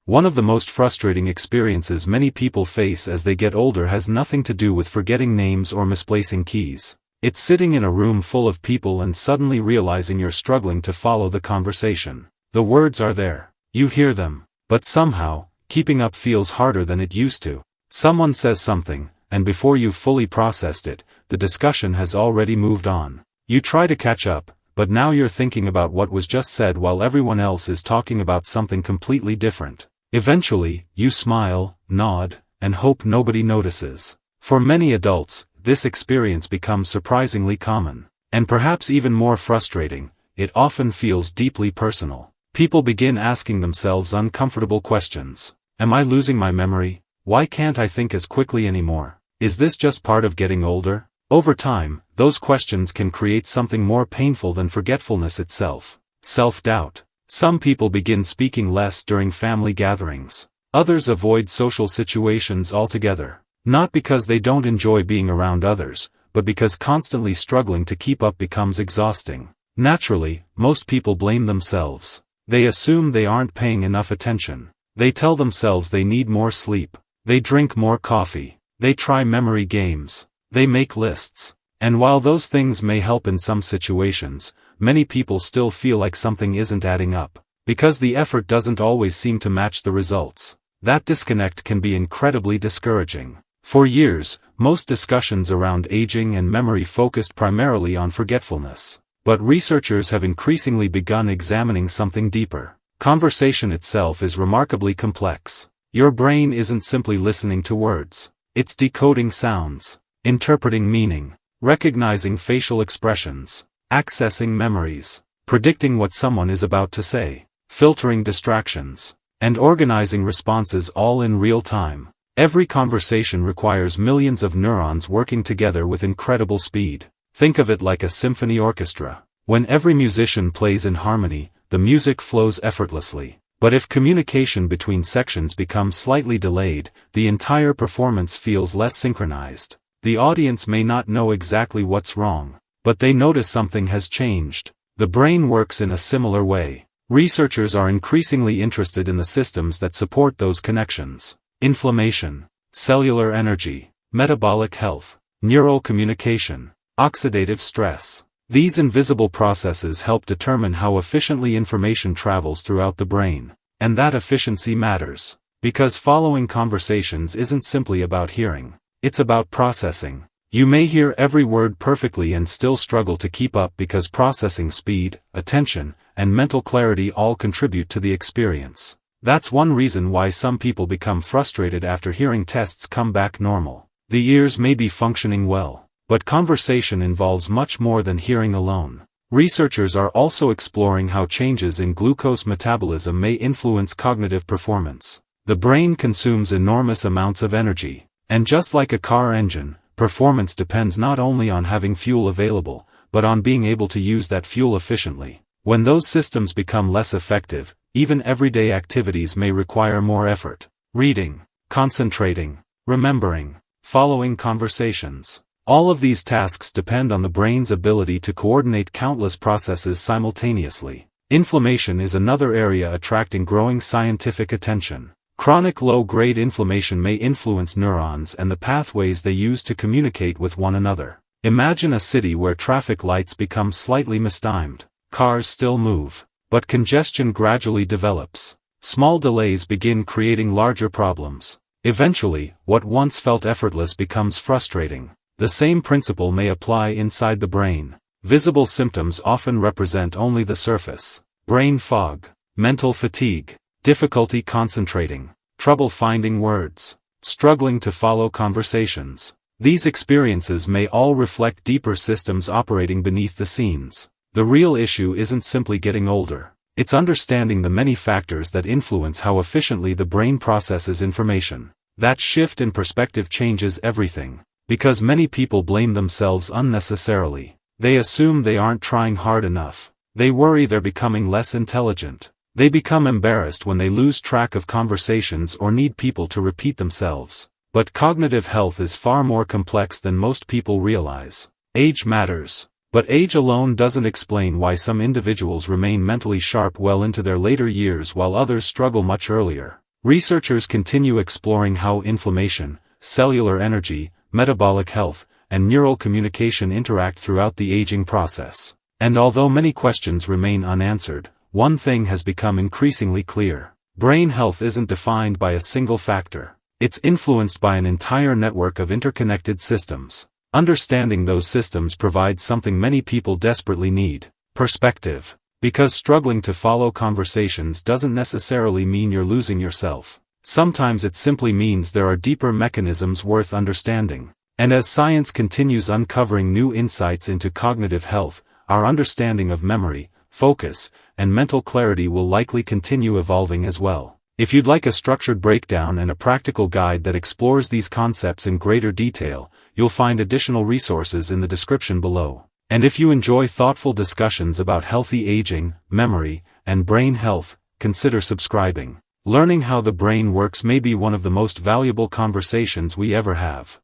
One of the most frustrating experiences many people face as they get older has nothing to do with forgetting names or misplacing keys. It's sitting in a room full of people and suddenly realizing you're struggling to follow the conversation. The words are there. You hear them. But somehow, keeping up feels harder than it used to. Someone says something, and before you've fully processed it, the discussion has already moved on. You try to catch up, but now you're thinking about what was just said while everyone else is talking about something completely different. Eventually, you smile, nod, and hope nobody notices. For many adults, this experience becomes surprisingly common. And perhaps even more frustrating, it often feels deeply personal. People begin asking themselves uncomfortable questions. Am I losing my memory? Why can't I think as quickly anymore? Is this just part of getting older? Over time, those questions can create something more painful than forgetfulness itself: self-doubt. Some people begin speaking less during family gatherings. Others avoid social situations altogether. Not because they don't enjoy being around others, but because constantly struggling to keep up becomes exhausting. Naturally, most people blame themselves. They assume they aren't paying enough attention. They tell themselves they need more sleep. They drink more coffee. They try memory games. They make lists. And while those things may help in some situations, many people still feel like something isn't adding up, because the effort doesn't always seem to match the results. That disconnect can be incredibly discouraging. For years, most discussions around aging and memory focused primarily on forgetfulness. But researchers have increasingly begun examining something deeper. Conversation itself is remarkably complex. Your brain isn't simply listening to words. It's decoding sounds, interpreting meaning, recognizing facial expressions, accessing memories, predicting what someone is about to say, filtering distractions, and organizing responses all in real time. Every conversation requires millions of neurons working together with incredible speed. Think of it like a symphony orchestra. When every musician plays in harmony, the music flows effortlessly. But if communication between sections becomes slightly delayed, the entire performance feels less synchronized. The audience may not know exactly what's wrong, but they notice something has changed. The brain works in a similar way. Researchers are increasingly interested in the systems that support those connections: inflammation, cellular energy, metabolic health, neural communication, oxidative stress. These invisible processes help determine how efficiently information travels throughout the brain. And that efficiency matters, because following conversations isn't simply about hearing. It's about processing. You may hear every word perfectly and still struggle to keep up because processing speed, attention, and mental clarity all contribute to the experience. That's one reason why some people become frustrated after hearing tests come back normal. The ears may be functioning well, but conversation involves much more than hearing alone. Researchers are also exploring how changes in glucose metabolism may influence cognitive performance. The brain consumes enormous amounts of energy, and just like a car engine, performance depends not only on having fuel available, but on being able to use that fuel efficiently. When those systems become less effective, even everyday activities may require more effort. Reading, concentrating, remembering, following conversations. All of these tasks depend on the brain's ability to coordinate countless processes simultaneously. Inflammation is another area attracting growing scientific attention. Chronic low-grade inflammation may influence neurons and the pathways they use to communicate with one another. Imagine a city where traffic lights become slightly mistimed. Cars still move, but congestion gradually develops. Small delays begin creating larger problems. Eventually, what once felt effortless becomes frustrating. The same principle may apply inside the brain. Visible symptoms often represent only the surface. Brain fog, mental fatigue, difficulty concentrating, trouble finding words, struggling to follow conversations. These experiences may all reflect deeper systems operating beneath the scenes. The real issue isn't simply getting older. It's understanding the many factors that influence how efficiently the brain processes information. That shift in perspective changes everything. Because many people blame themselves unnecessarily. They assume they aren't trying hard enough. They worry they're becoming less intelligent. They become embarrassed when they lose track of conversations or need people to repeat themselves. But cognitive health is far more complex than most people realize. Age matters. But age alone doesn't explain why some individuals remain mentally sharp well into their later years while others struggle much earlier. Researchers continue exploring how inflammation, cellular energy, metabolic health, and neural communication interact throughout the aging process. And although many questions remain unanswered, one thing has become increasingly clear. Brain health isn't defined by a single factor. It's influenced by an entire network of interconnected systems. Understanding those systems provides something many people desperately need: perspective. Because struggling to follow conversations doesn't necessarily mean you're losing yourself. Sometimes it simply means there are deeper mechanisms worth understanding. And as science continues uncovering new insights into cognitive health, our understanding of memory, focus, and mental clarity will likely continue evolving as well. If you'd like a structured breakdown and a practical guide that explores these concepts in greater detail, you'll find additional resources in the description below. And if you enjoy thoughtful discussions about healthy aging, memory, and brain health, consider subscribing. Learning how the brain works may be one of the most valuable conversations we ever have.